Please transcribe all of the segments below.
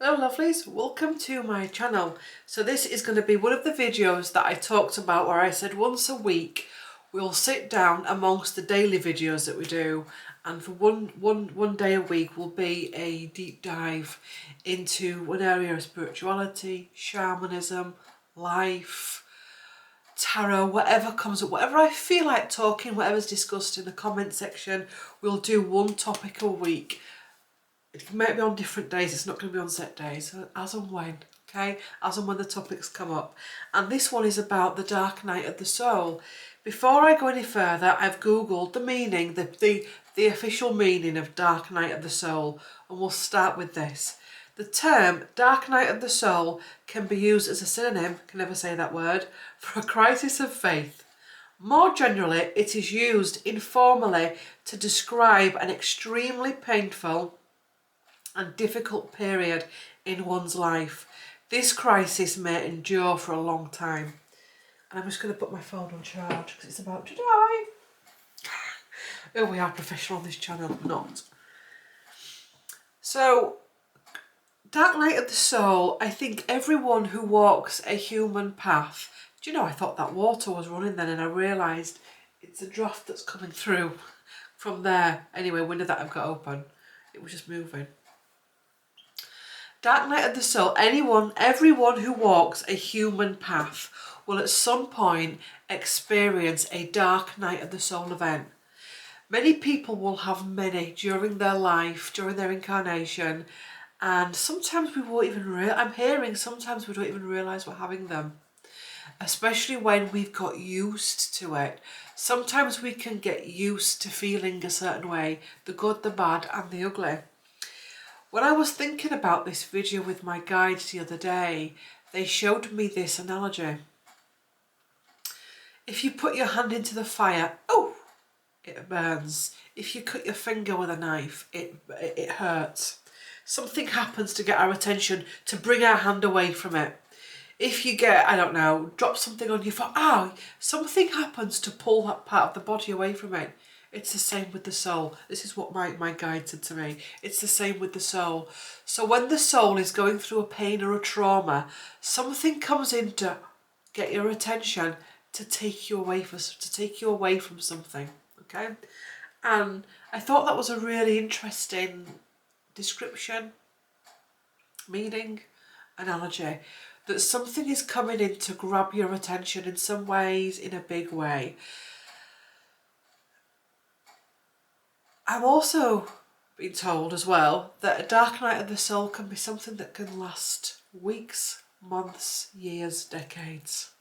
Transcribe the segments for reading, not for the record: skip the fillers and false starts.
Hello lovelies, welcome to my channel. So this is going to be one of the videos that I talked about where I said once a week we'll sit down amongst the daily videos that we do, and for one day a week will be a deep dive into one area of spirituality, shamanism, life, tarot, whatever comes up, whatever I feel like talking, whatever's discussed in the comment section. We'll do one topic a week. It might be on different days, it's not going to be on set days, as and when, okay? As and when the topics come up. And this one is about the dark night of the soul. Before I go any further, I've googled the meaning, the official meaning of dark night of the soul, and we'll start with this. The term dark night of the soul can be used as a synonym, can never say that word, for a crisis of faith. More generally, it is used informally to describe an extremely painful and difficult period in one's life. This crisis may endure for a long time. And I'm just going to put my phone on charge because it's about to die. Oh, we are professional on this channel, not. So, dark night of the soul, I think everyone who walks a human path. Do you know, I thought that water was running then and I realised it's a draft that's coming through from there. Anyway, window that I've got open. It was just moving. Dark night of the soul, everyone who walks a human path will at some point experience a dark night of the soul event. Many people will have many during their life, during their incarnation, and sometimes we won't even sometimes we don't even realise we're having them. Especially when we've got used to it. Sometimes we can get used to feeling a certain way, the good, the bad and the ugly. When I was thinking about this video with my guides the other day, they showed me this analogy. If you put your hand into the fire, oh, it burns. If you cut your finger with a knife, it hurts. Something happens to get our attention, to bring our hand away from it. If you get, I don't know, drop something on your foot, something happens to pull that part of the body away from it. It's the same with the soul. This is what my guide said to me. It's the same with the soul. So when the soul is going through a pain or a trauma, something comes in to get your attention, to take you away from something. Okay? And I thought that was a really interesting description, meaning, analogy. That something is coming in to grab your attention in some ways, in a big way. I'm also being told as well that a dark night of the soul can be something that can last weeks, months, years, decades.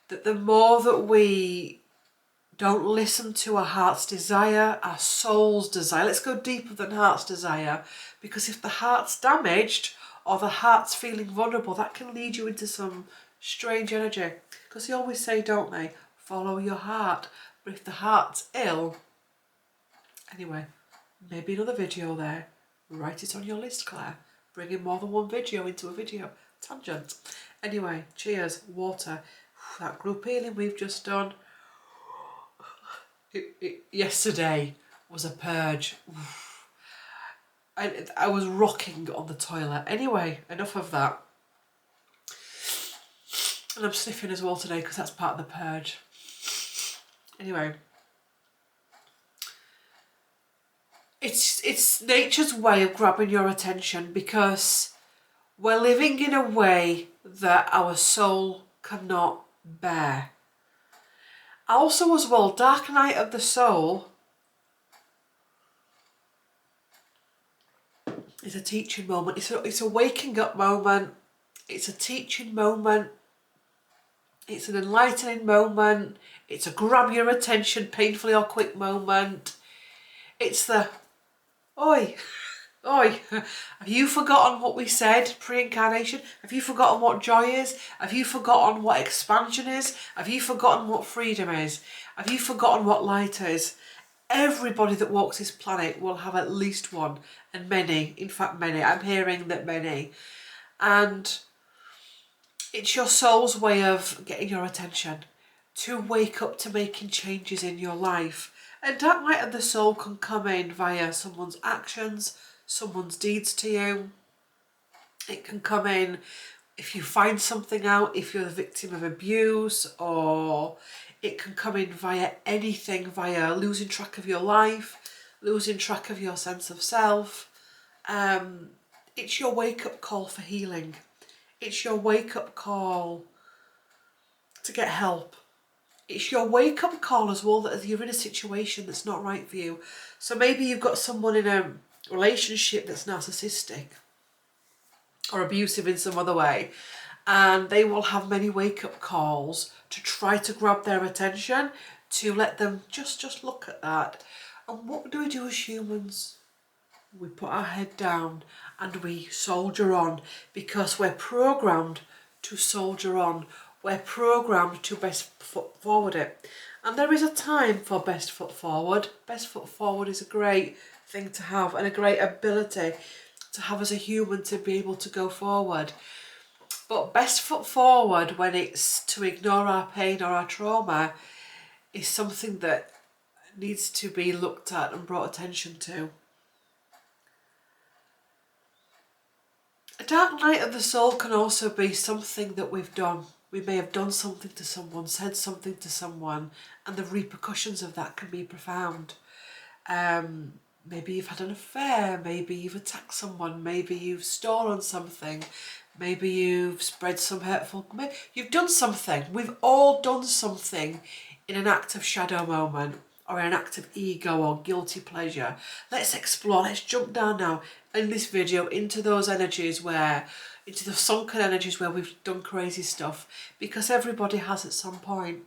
That the more that we don't listen to our heart's desire, our soul's desire, let's go deeper than heart's desire, because if the heart's damaged or the heart's feeling vulnerable, that can lead you into some strange energy. Because they always say, don't they, follow your heart. But if the heart's ill, anyway, maybe another video there. Write it on your list, Claire. Bring in more than one video into a video. Tangent. Anyway, cheers, water. That group healing we've just done. Yesterday was a purge. I was rocking on the toilet. Anyway, enough of that. And I'm sniffing as well today because that's part of the purge. Anyway. It's nature's way of grabbing your attention because we're living in a way that our soul cannot bear. Also as well, dark night of the soul is a teaching moment. It's a waking up moment. It's a teaching moment. It's an enlightening moment. It's a grab your attention painfully or quick moment. It's the oi, oi, have you forgotten what we said pre-incarnation? Have you forgotten what joy is? Have you forgotten what expansion is? Have you forgotten what freedom is? Have you forgotten what light is? Everybody that walks this planet will have at least one, and many, in fact many, I'm hearing that many. And it's your soul's way of getting your attention, to wake up to making changes in your life. And dark night of the soul can come in via someone's actions, someone's deeds to you. It can come in if you find something out, if you're the victim of abuse, or it can come in via anything, via losing track of your life, losing track of your sense of self. It's your wake-up call for healing. It's your wake-up call to get help. It's your wake-up call as well that you're in a situation that's not right for you. So maybe you've got someone in a relationship that's narcissistic or abusive in some other way, and they will have many wake-up calls to try to grab their attention, to let them just look at that. And what do we do as humans? We put our head down and we soldier on, because we're programmed to soldier on. We're programmed to best foot forward it. And there is a time for best foot forward. Best foot forward is a great thing to have, and a great ability to have as a human, to be able to go forward. But best foot forward, when it's to ignore our pain or our trauma, is something that needs to be looked at and brought attention to. A dark night of the soul can also be something that we've done. We may have done something to someone, said something to someone, and the repercussions of that can be profound. Maybe you've had an affair, maybe you've attacked someone, maybe you've stolen something, maybe you've spread some hurtful... You've done something. We've all done something in an act of shadow moment, or an act of ego or guilty pleasure. Let's explore, let's jump down now in this video into those energies into the sunken energies where we've done crazy stuff, because everybody has at some point.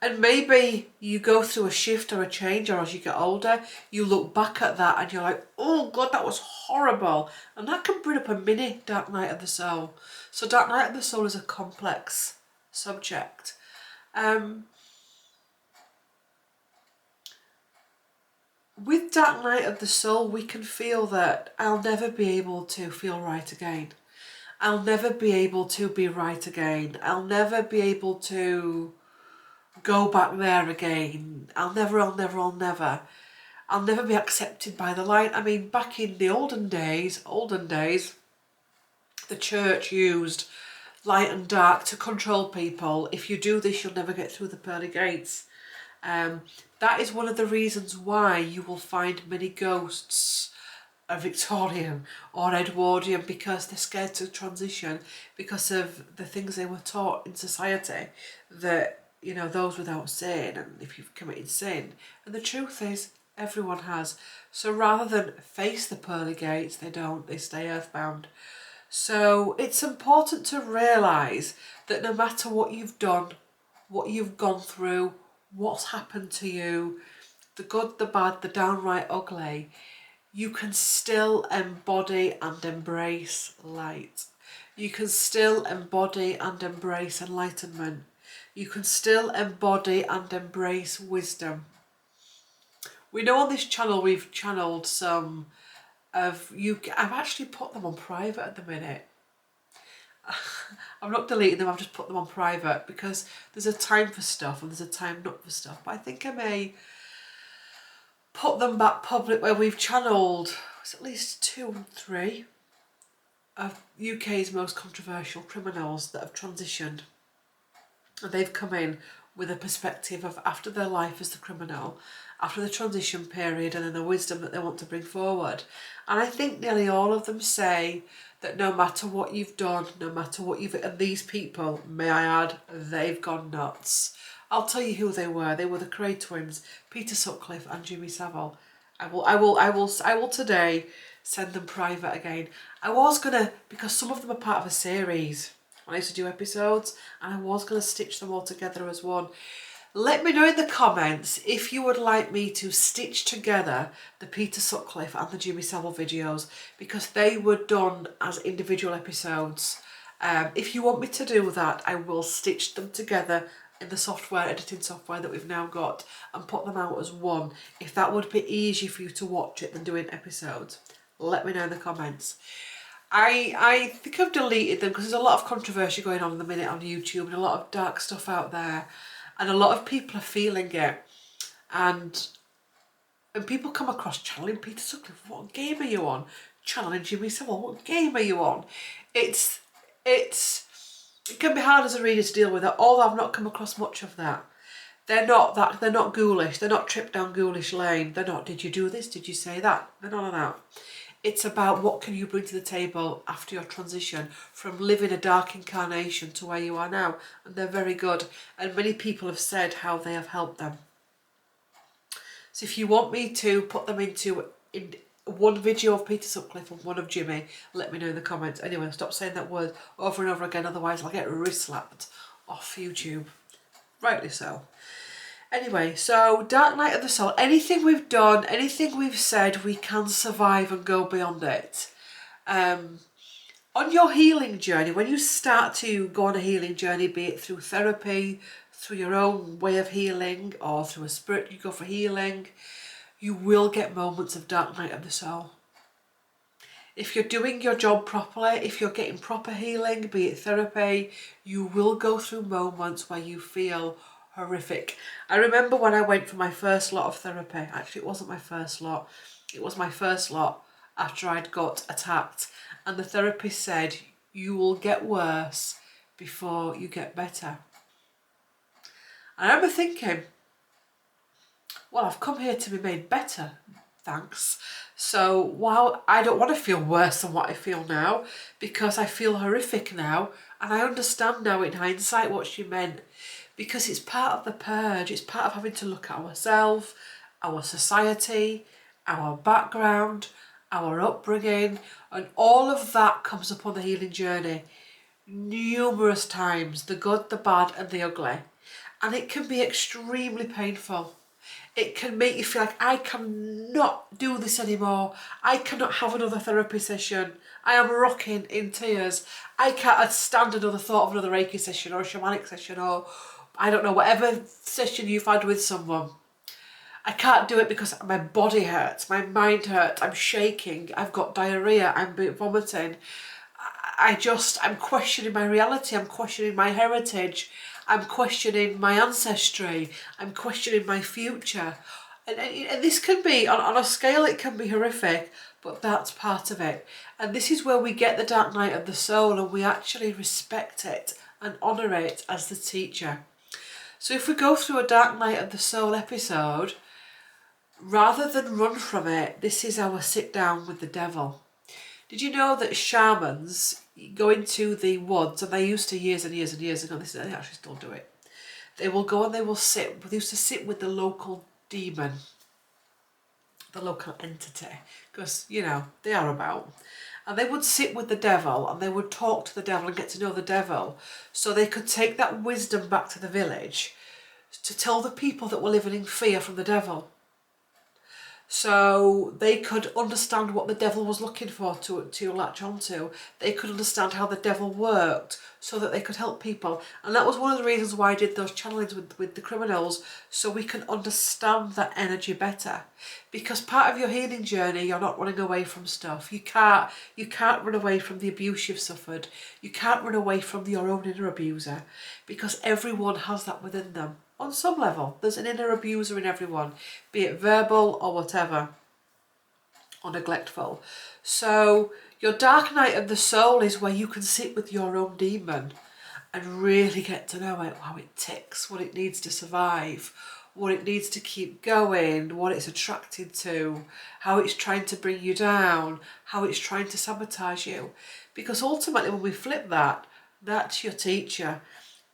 And maybe you go through a shift or a change, or as you get older, you look back at that and you're like, oh God, that was horrible. And that can bring up a mini dark night of the soul. So dark night of the soul is a complex subject. With dark night of the soul, we can feel that I'll never be able to feel right again. I'll never be able to be right again. I'll never be able to go back there again. I'll never be accepted by the light. I mean, back in the olden days, the church used light and dark to control people. If you do this, you'll never get through the pearly gates. That is one of the reasons why you will find many ghosts are Victorian or Edwardian, because they're scared to transition because of the things they were taught in society, that, you know, those without sin, and if you've committed sin. And the truth is, everyone has. So rather than face the pearly gates, they don't, they stay earthbound. So it's important to realise that no matter what you've done, what you've gone through, what's happened to you, the good, the bad, the downright ugly, you can still embody and embrace light. You can still embody and embrace enlightenment. You can still embody and embrace wisdom. We know on this channel we've channeled some of you. I've actually put them on private at the minute. I'm not deleting them, I've just put them on private, because there's a time for stuff and there's a time not for stuff. But I think I may put them back public, where we've channeled at least 2 or 3 of UK's most controversial criminals that have transitioned. And they've come in with a perspective of after their life as the criminal, after the transition period, and then the wisdom that they want to bring forward. And I think nearly all of them say that no matter what you've done, no matter what you've... And these people, may I add, they've gone nuts. I'll tell you who they were. They were the Cray twins, Peter Sutcliffe and Jimmy Savile. I will today send them private again. I was gonna, because some of them are part of a series when I used to do episodes, and I was gonna stitch them all together as one. Let me know in the comments if you would like me to stitch together the Peter Sutcliffe and the Jimmy Savile videos, because they were done as individual episodes. If you want me to do that, I will stitch them together in the software, editing software that we've now got, and put them out as one. If that would be easier for you to watch it than doing episodes, let me know in the comments. I think I've deleted them because there's a lot of controversy going on in the minute on YouTube, and a lot of dark stuff out there, and a lot of people are feeling it. And people come across channeling Peter Sutcliffe. What game are you on? challenging me. So, well, what game are you on? It can be hard as a reader to deal with it, although I've not come across much of that. They're not ghoulish. They're not tripped down ghoulish lane. They're not, did you do this? Did you say that? They're none of that. It's about what can you bring to the table after your transition from living a dark incarnation to where you are now. And they're very good. And many people have said how they have helped them. So if you want me to put them in one video of Peter Sutcliffe and one of Jimmy, let me know in the comments. Anyway, stop saying that word over and over again, otherwise I'll get wrist slapped off YouTube. Rightly so. Anyway, so Dark Night of the Soul, anything we've done, anything we've said, we can survive and go beyond it. On your healing journey, when you start to go on a healing journey, be it through therapy, through your own way of healing, or through a spirit, you go for healing, you will get moments of Dark Night of the Soul. If you're doing your job properly, if you're getting proper healing, be it therapy, you will go through moments where you feel horrific. I remember when I went for my first lot of therapy. Actually, it wasn't my first lot. It was my first lot after I'd got attacked. And the therapist said, you will get worse before you get better. And I remember thinking, well, I've come here to be made better, thanks. So while I don't want to feel worse than what I feel now, because I feel horrific now, and I understand now in hindsight what she meant, because it's part of the purge, it's part of having to look at ourselves, our society, our background, our upbringing, and all of that comes up on the healing journey numerous times, the good, the bad and the ugly. And it can be extremely painful. It can make you feel like, I cannot do this anymore. I cannot have another therapy session. I am rocking in tears. I can't stand another thought of another Reiki session or a shamanic session, or I don't know, whatever session you've had with someone. I can't do it because my body hurts, my mind hurts, I'm shaking, I've got diarrhea, I'm vomiting. I'm questioning my reality, I'm questioning my heritage, I'm questioning my ancestry, I'm questioning my future. And this can be, on a scale it can be horrific, but that's part of it. And this is where we get the Dark Night of the Soul, and we actually respect it and honour it as the teacher. So if we go through a Dark Night of the Soul episode, rather than run from it, this is our sit down with the devil. Did you know that shamans go into the woods, and they used to years and years and years ago, they actually still do it, they will go and they used to sit with the local demon, the local entity, because, you know, they are about. And they would sit with the devil and they would talk to the devil and get to know the devil, so they could take that wisdom back to the village to tell the people that were living in fear from the devil. So they could understand what the devil was looking for to latch onto. They could understand how the devil worked so that they could help people. And that was one of the reasons why I did those channelings with the criminals, so we can understand that energy better. Because part of your healing journey, you're not running away from stuff. You can't run away from the abuse you've suffered. You can't run away from your own inner abuser, because everyone has that within them. On some level, there's an inner abuser in everyone, be it verbal or whatever, or neglectful. So your Dark Night of the Soul is where you can sit with your own demon and really get to know it, how it ticks, what it needs to survive, what it needs to keep going, what it's attracted to, how it's trying to bring you down, how it's trying to sabotage you. Because ultimately when we flip that, that's your teacher.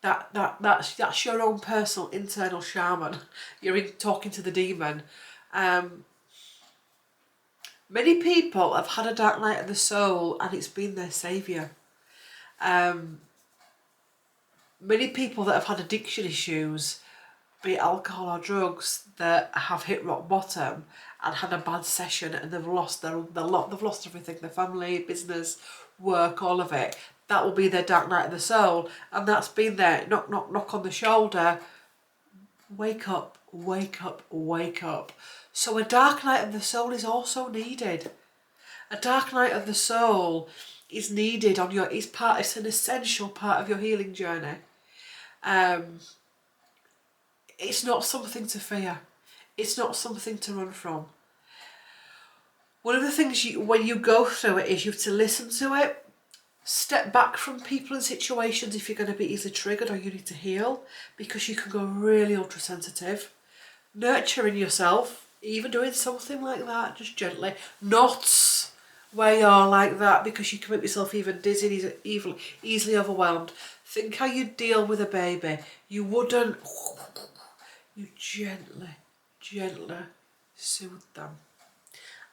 That's your own personal internal shaman. You're talking to the demon. Many people have had a Dark Night of the Soul and it's been their saviour. Many people that have had addiction issues, be it alcohol or drugs, that have hit rock bottom and had a bad session and they've lost they've lost everything, their family, business, work, all of it. That will be their Dark Night of the Soul, and that's been there, knock on the shoulder, wake up, wake up, wake up. So a Dark Night of the Soul is also needed. A Dark Night of the Soul is needed it's an essential part of your healing journey. It's not something to fear. It's not something to run from. One of the things when you go through it is you have to listen to it, step back from people and situations if you're going to be easily triggered or you need to heal, because you can go really ultra sensitive. Nurturing yourself, even doing something like that, just gently, not where you're like that, because you can make yourself even dizzy, easily overwhelmed. Think how you deal with a baby. You wouldn't, you gently soothe them.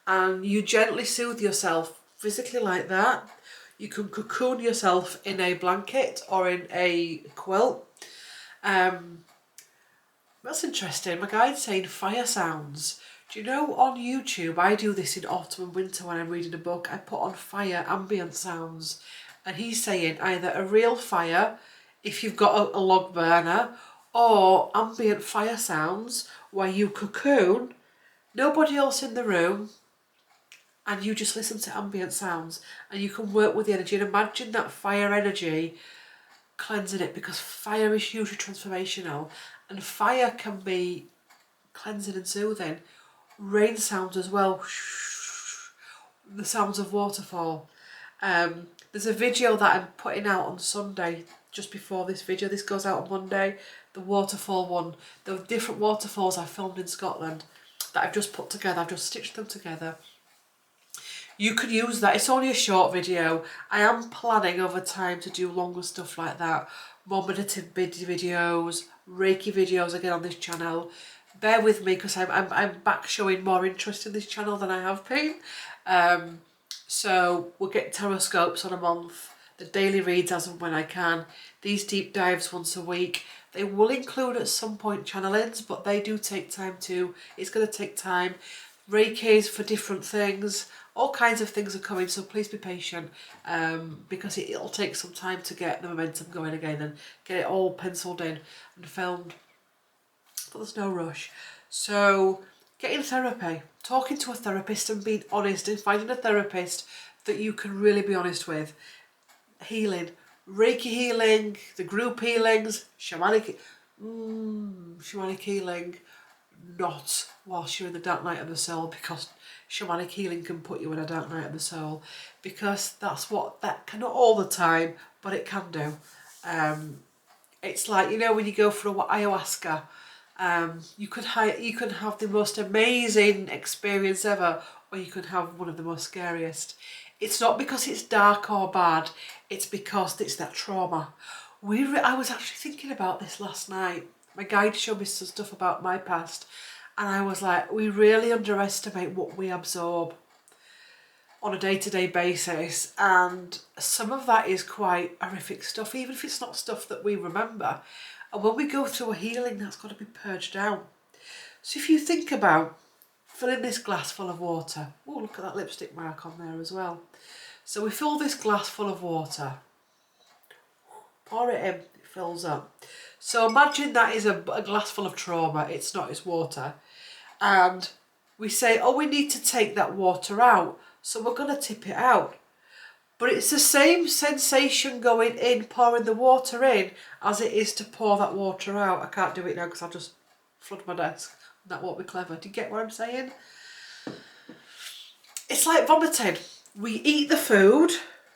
And you gently soothe yourself physically like that. You can cocoon yourself in a blanket or in a quilt. That's interesting. My guide's saying fire sounds. Do you know, on YouTube, I do this in autumn and winter when I'm reading a book, I put on fire ambient sounds. And he's saying either a real fire, if you've got a log burner, or ambient fire sounds where you cocoon, nobody else in the room, and you just listen to ambient sounds and you can work with the energy. And imagine that fire energy cleansing it, because fire is hugely transformational and fire can be cleansing and soothing. Rain sounds as well, the sounds of waterfall. There's a video that I'm putting out on Sunday, just before this video. This goes out on Monday, the waterfall one. The different waterfalls I filmed in Scotland that I've just put together, I've just stitched them together. You could use that. It's only a short video. I am planning over time to do longer stuff like that. More meditative videos, Reiki videos again on this channel. Bear with me because I'm back showing more interest in this channel than I have been. So we'll get tarot scopes on a month. The daily reads as and when I can. These deep dives once a week. They will include at some point channelings, but they do take time too. It's going to take time. Reikis for different things. All kinds of things are coming, so please be patient, because it'll take some time to get the momentum going again and get it all penciled in and filmed. But there's no rush. So getting therapy, talking to a therapist and being honest and finding a therapist that you can really be honest with. Healing, Reiki healing, the group healings, shamanic healing, not whilst you're in the dark night of the soul, because shamanic healing can put you in a dark night of the soul, because that can, not all the time, but it can do. It's like, you know, when you go for a ayahuasca, you could have the most amazing experience ever, or you could have one of the most scariest. It's not because it's dark or bad, it's because it's that trauma. I was actually thinking about this last night. My guide showed me some stuff about my past, and I was like, we really underestimate what we absorb on a day-to-day basis, and some of that is quite horrific stuff, even if it's not stuff that we remember. And when we go through a healing, that's got to be purged out. So if you think about filling this glass full of water, oh, look at that lipstick mark on there as well. So we fill this glass full of water, pour it in, it fills up. So imagine that is a glass full of trauma. It's not, it's water. And we say, oh, we need to take that water out. So we're going to tip it out. But it's the same sensation going in, pouring the water in, as it is to pour that water out. I can't do it now because I'll just flood my desk. That won't be clever. Do you get what I'm saying? It's like vomiting. We eat the food,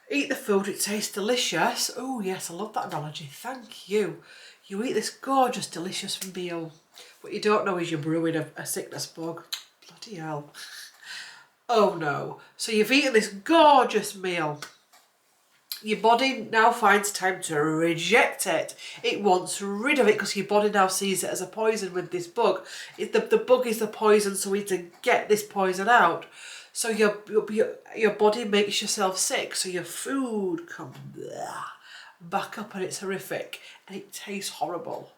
it tastes delicious. Oh yes, I love that analogy. Thank you. You eat this gorgeous, delicious meal. What you don't know is you're brewing a sickness bug. Bloody hell. Oh no. So you've eaten this gorgeous meal. Your body now finds time to reject it. It wants rid of it because your body now sees it as a poison with this bug. The bug is the poison, so we need to get this poison out. So your body makes yourself sick, so your food comes back up and it's horrific and it tastes horrible.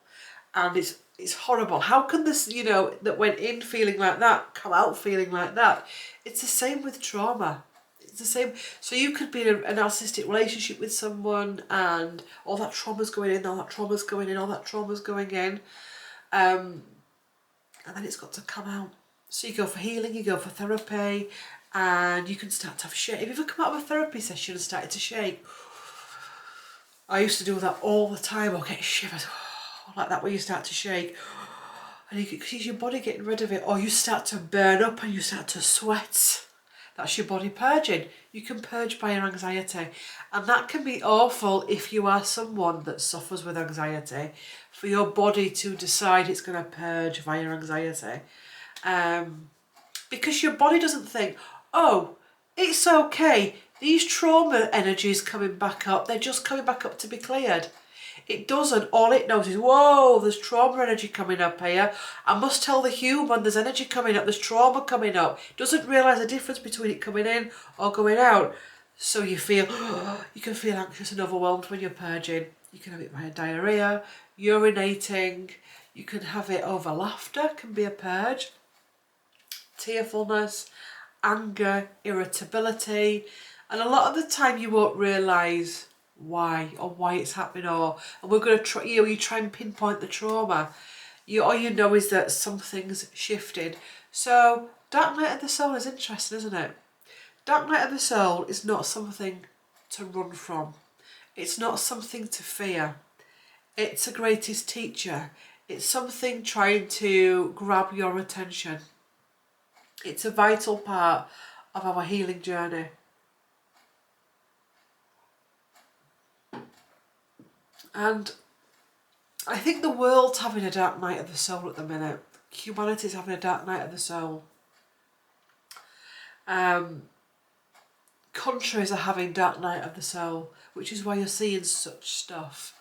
And it's horrible. How can this, you know, that went in feeling like that, come out feeling like that? It's the same with trauma. It's the same. So you could be in a narcissistic relationship with someone and all that trauma's going in, all that trauma's going in, all that trauma's going in. And then it's got to come out. So you go for healing, you go for therapy, and you can start to have shake. Have you ever come out of a therapy session and started to shake? I used to do that all the time. I'll get shivers like that, where you start to shake. And you can see your body getting rid of it, or you start to burn up and you start to sweat. That's your body purging. You can purge by your anxiety. And that can be awful if you are someone that suffers with anxiety, for your body to decide it's going to purge via anxiety. Because your body doesn't think, oh, it's okay, these trauma energies coming back up, they're just coming back up to be cleared. It doesn't. All it knows is, whoa, there's trauma energy coming up here. I must tell the human there's energy coming up, there's trauma coming up. It doesn't realise the difference between it coming in or going out. So you feel, you can feel anxious and overwhelmed when you're purging. You can have it via diarrhea, urinating, you can have it over laughter, can be a purge. Tearfulness, anger, irritability, and a lot of the time you won't realise why it's happening, and we're going to try, you try and pinpoint the trauma. All you know is that something's shifted. So dark night of the soul is interesting, isn't it? Dark night of the soul is not something to run from. It's not something to fear. It's a greatest teacher. It's something trying to grab your attention. It's a vital part of our healing journey. And I think the world's having a dark night of the soul at the minute. Humanity's having a dark night of the soul. Countries are having dark night of the soul, which is why you're seeing such stuff.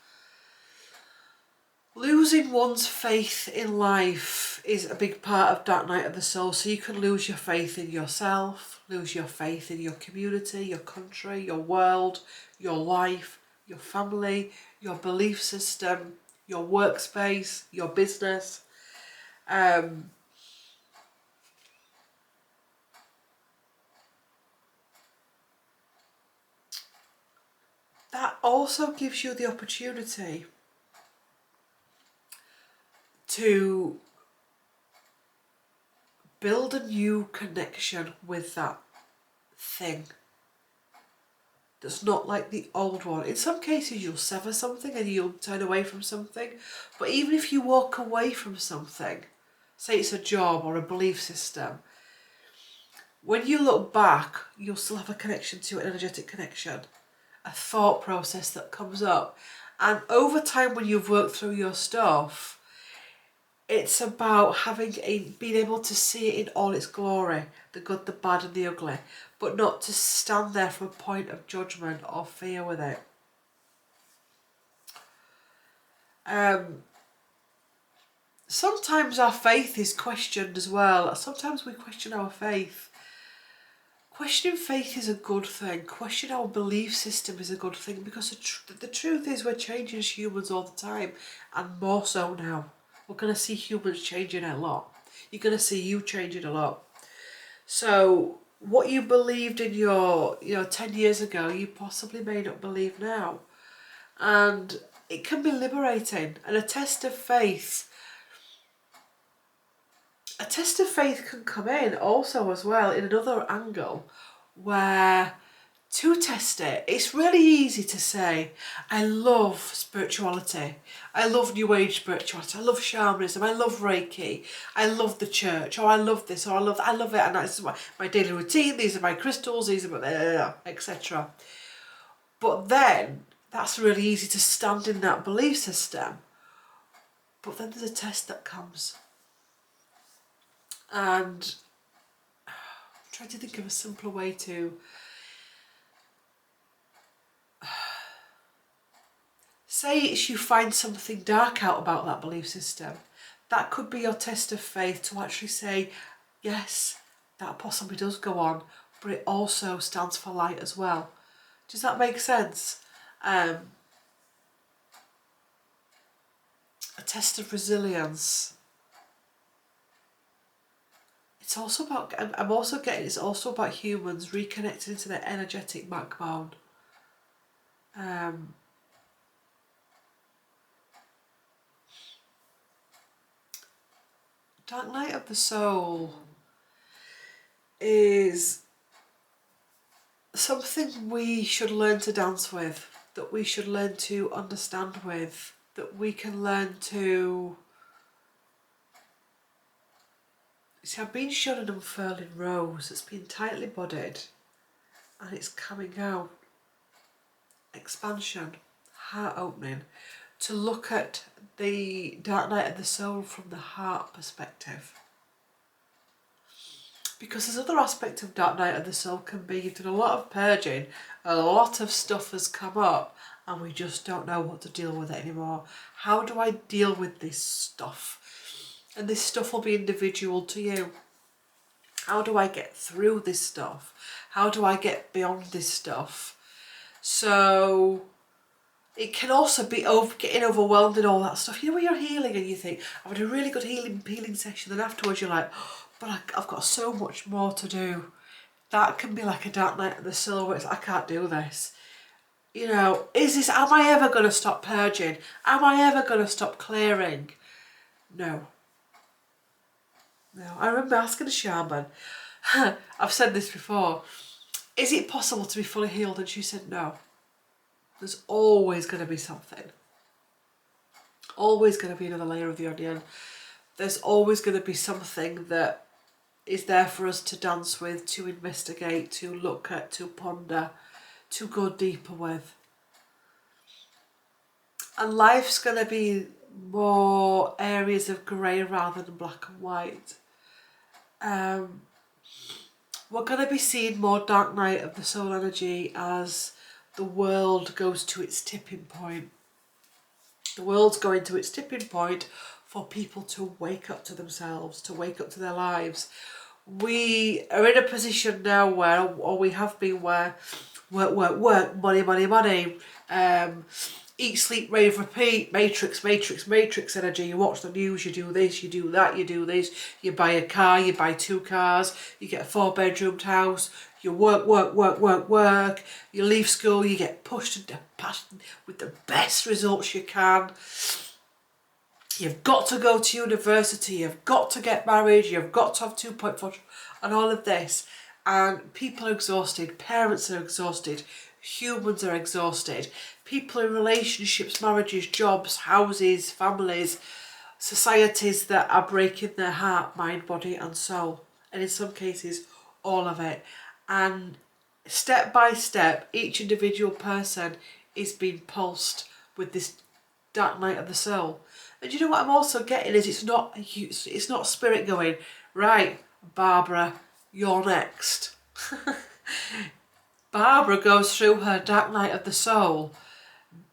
Losing one's faith in life is a big part of dark night of the soul. So you can lose your faith in yourself, lose your faith in your community, your country, your world, your life, your family, your belief system, your workspace, your business. That also gives you the opportunity to build a new connection with that thing that's not like the old one. In some cases you'll sever something and you'll turn away from something, but even if you walk away from something, say it's a job or a belief system, when you look back you'll still have a connection to it, an energetic connection, a thought process that comes up. And over time, when you've worked through your stuff, it's about being able to see it in all its glory, the good, the bad and the ugly, but not to stand there from a point of judgment or fear with it. Sometimes our faith is questioned as well. Sometimes we question our faith. Questioning faith is a good thing. Questioning our belief system is a good thing, because the truth is we're changing as humans all the time, and more so now. We're going to see humans changing a lot. You're going to see you changing a lot. So what you believed in 10 years ago, you possibly may not believe now. And it can be liberating. And a test of faith can come in also as well in another angle, where to test it, it's really easy to say, I love spirituality, I love New Age spirituality, I love shamanism, I love Reiki, I love the church, or I love this, or I love it, and that's my daily routine, these are my crystals, these are my etc. But then that's really easy to stand in that belief system. But then there's a test that comes. And I'm trying to think of a simpler way to say it's you find something dark out about that belief system. That could be your test of faith to actually say, yes, that possibly does go on, but it also stands for light as well. Does that make sense? A test of resilience. It's also about, I'm also getting, it's also about humans reconnecting to their energetic backbone. Dark night of the soul is something we should learn to dance with, that we should learn to understand with, that we can learn to See, I've been shown an unfurling rose that's been tightly budded and it's coming out. Expansion, heart opening, to look at the dark night of the soul from the heart perspective. Because there's other aspect of dark night of the soul can be you've done a lot of purging, a lot of stuff has come up and we just don't know what to deal with it anymore. How do I deal with this stuff? And this stuff will be individual to you. How do I get through this stuff? How do I get beyond this stuff? So it can also be getting overwhelmed and all that stuff. You know, when you're healing and you think, I've had a really good healing session, then afterwards you're like, oh, but I've got so much more to do. That can be like a dark night of the soul where it's like, I can't do this. You know, am I ever going to stop purging? Am I ever going to stop clearing? No. No. I remember asking a shaman, I've said this before, is it possible to be fully healed? And she said, no. There's always going to be something. Always going to be another layer of the onion. There's always going to be something that is there for us to dance with, to investigate, to look at, to ponder, to go deeper with. And life's going to be more areas of grey rather than black and white. We're going to be seeing more dark night of the soul energy as the world goes to its tipping point. The world's going to its tipping point for people to wake up to themselves, to wake up to their lives. We are in a position now where, or we have been where, work, money, eat, sleep, rave, repeat, matrix energy. You watch the news, you do this, you do that, you do this, you buy a car, you buy 2 cars, you get a 4-bedroomed house, you work, you leave school, you get pushed into passion with the best results you can. You've got to go to university, you've got to get married, you've got to have 2.4 and all of this. And people are exhausted, parents are exhausted, humans are exhausted. People in relationships, marriages, jobs, houses, families, societies that are breaking their heart, mind, body and soul. And in some cases, all of it. And step by step, each individual person is being pulsed with this dark night of the soul. And you know what I'm also getting is it's not spirit going, right, Barbara, you're next. Barbara goes through her dark night of the soul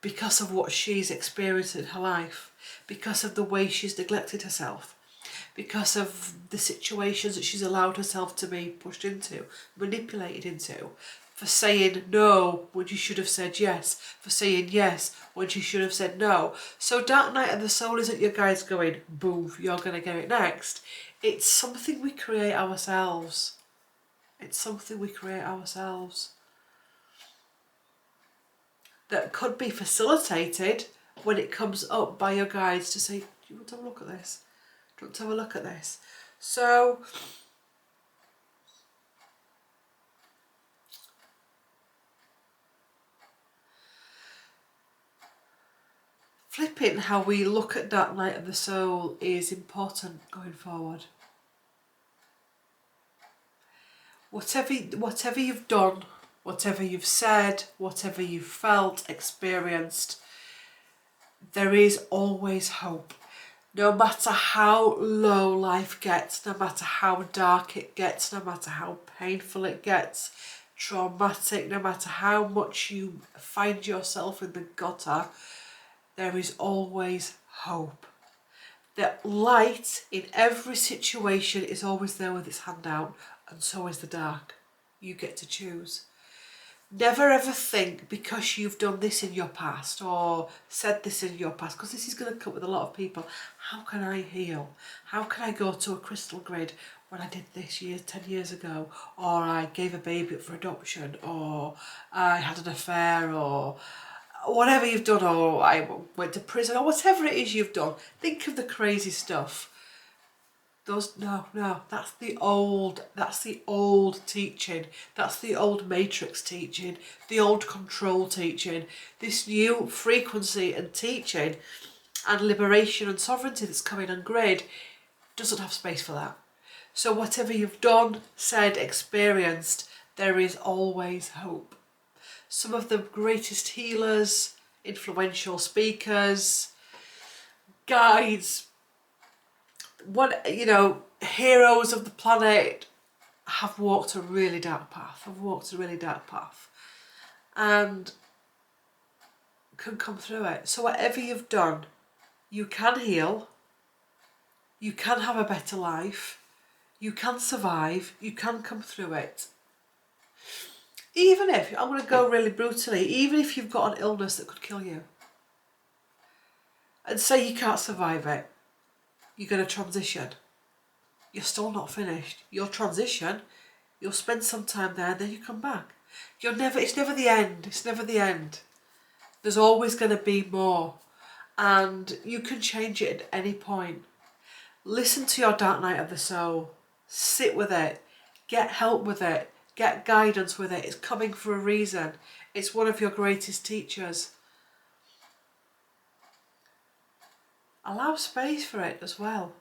because of what she's experienced in her life, because of the way she's neglected herself, because of the situations that she's allowed herself to be pushed into, manipulated into, for saying no when you should have said yes, for saying yes when she should have said no. So dark night of the soul isn't your guys going, boom, you're going to get it next. It's something we create ourselves. It's something we create ourselves. That could be facilitated when it comes up by your guides to say, do you want to have a look at this? Do you want to have a look at this? So flipping how we look at dark night of the soul is important going forward. Whatever you've done, whatever you've said, whatever you've felt, experienced, there is always hope. No matter how low life gets, no matter how dark it gets, no matter how painful it gets, traumatic, no matter how much you find yourself in the gutter, there is always hope. That light in every situation is always there with its hand out, and so is the dark. You get to choose. Never ever think because you've done this in your past or said this in your past, because this is going to come with a lot of people. How can I heal? How can I go to a crystal grid when I did this 10 years ago? Or I gave a baby up for adoption, or I had an affair, or whatever you've done, or I went to prison, or whatever it is you've done. Think of the crazy stuff. That's the old teaching. That's the old matrix teaching, the old control teaching. This new frequency and teaching and liberation and sovereignty that's coming on grid doesn't have space for that. So whatever you've done, said, experienced, there is always hope. Some of the greatest healers, influential speakers, guides, heroes of the planet have walked a really dark path. And can come through it. So whatever you've done, you can heal, you can have a better life, you can survive, you can come through it. Even if, I'm going to go really brutally, even if you've got an illness that could kill you, and say you can't survive it, you're going to transition. You're still not finished. You'll transition, you'll spend some time there, then you come back. It's never the end. It's never the end. There's always going to be more. And you can change it at any point. Listen to your dark night of the soul. Sit with it. Get help with it. Get guidance with it. It's coming for a reason. It's one of your greatest teachers. Allow space for it as well.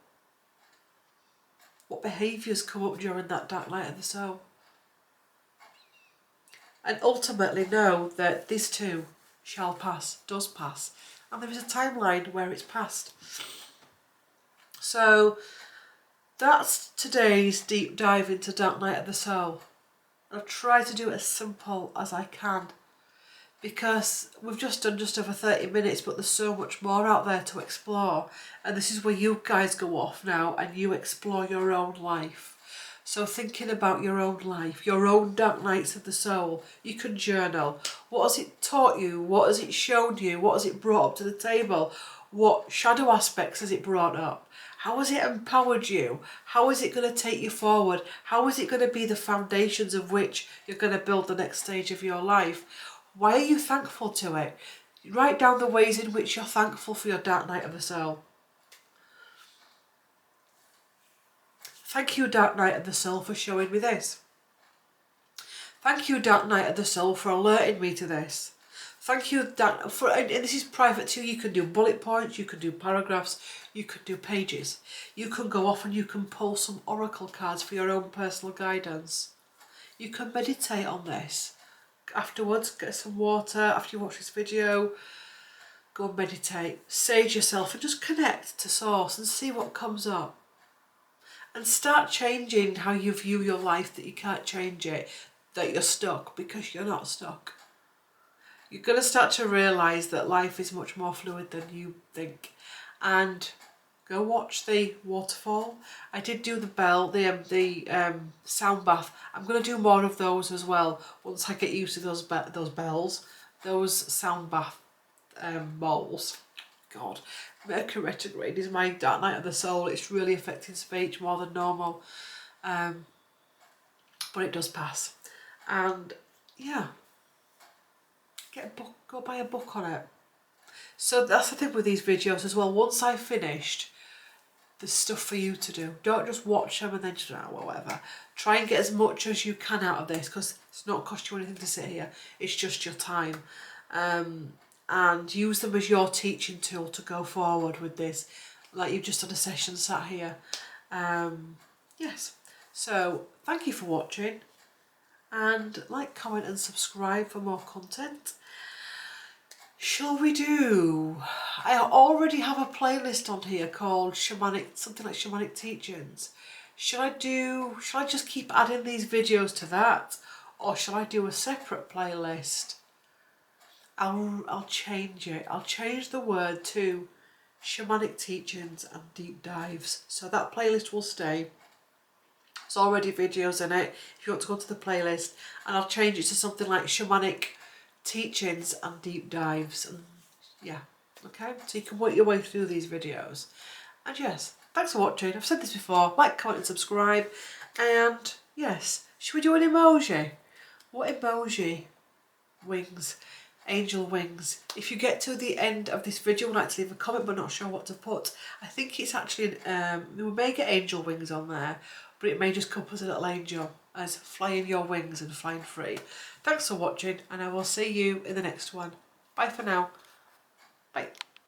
What behaviours come up during that dark night of the soul? And ultimately know that this too shall pass, does pass. And there is a timeline where it's passed. So that's today's deep dive into Dark Night of the Soul. I'll try to do it as simple as I can, because we've just done just over 30 minutes, but there's so much more out there to explore. And this is where you guys go off now and you explore your own life. So thinking about your own life, your own dark nights of the soul, you can journal. What has it taught you? What has it shown you? What has it brought up to the table? What shadow aspects has it brought up? How has it empowered you? How is it going to take you forward? How is it going to be the foundations of which you're going to build the next stage of your life? Why are you thankful to it? Write down the ways in which you're thankful for your dark night of the soul. Thank you, Dark Night of the Soul, for showing me this. Thank you, Dark Night of the Soul, for alerting me to this. Thank you, and this is private too. You can do bullet points, you can do paragraphs, you can do pages. You can go off and you can pull some oracle cards for your own personal guidance. You can meditate on this. Afterwards, get some water after you watch this video. Go and meditate. Sage yourself and just connect to Source and see what comes up. And start changing how you view your life, that you can't change it, that you're stuck, because you're not stuck. You're going to start to realise that life is much more fluid than you think. And go watch the waterfall. I did do the sound bath. I'm going to do more of those as well once I get used to those bells, those sound bath bowls. God, Mercury retrograde is my dark night of the soul. It's really affecting speech more than normal, but it does pass. And yeah, get a book, go buy a book on it. So that's the thing with these videos as well. Once I've finished, there's stuff for you to do. Don't just watch them and then just, whatever. Try and get as much as you can out of this, because it's not cost you anything to sit here. It's just your time. And use them as your teaching tool to go forward with this, like you've just done a session sat here. Yes, so thank you for watching, and like, comment and subscribe for more content. Shall we do, I already have a playlist on here called Shamanic, something like Shamanic Teachings. Shall I just keep adding these videos to that, or shall I do a separate playlist? I'll change it. I'll change the word to Shamanic Teachings and Deep Dives. So that playlist will stay. There's already videos in it if you want to go to the playlist. And I'll change it to something like Shamanic Teachings and Deep Dives. And yeah, okay? So you can work your way through these videos. And yes, thanks for watching. I've said this before. Like, comment and subscribe. And yes, should we do an emoji? What emoji? Wings. Angel wings. If you get to the end of this video and like to leave a comment but not sure what to put, I think it's actually we may get angel wings on there, but it may just come up as a little angel, as flying your wings and flying free. Thanks for watching, and I will see you in the next one. Bye for now. Bye.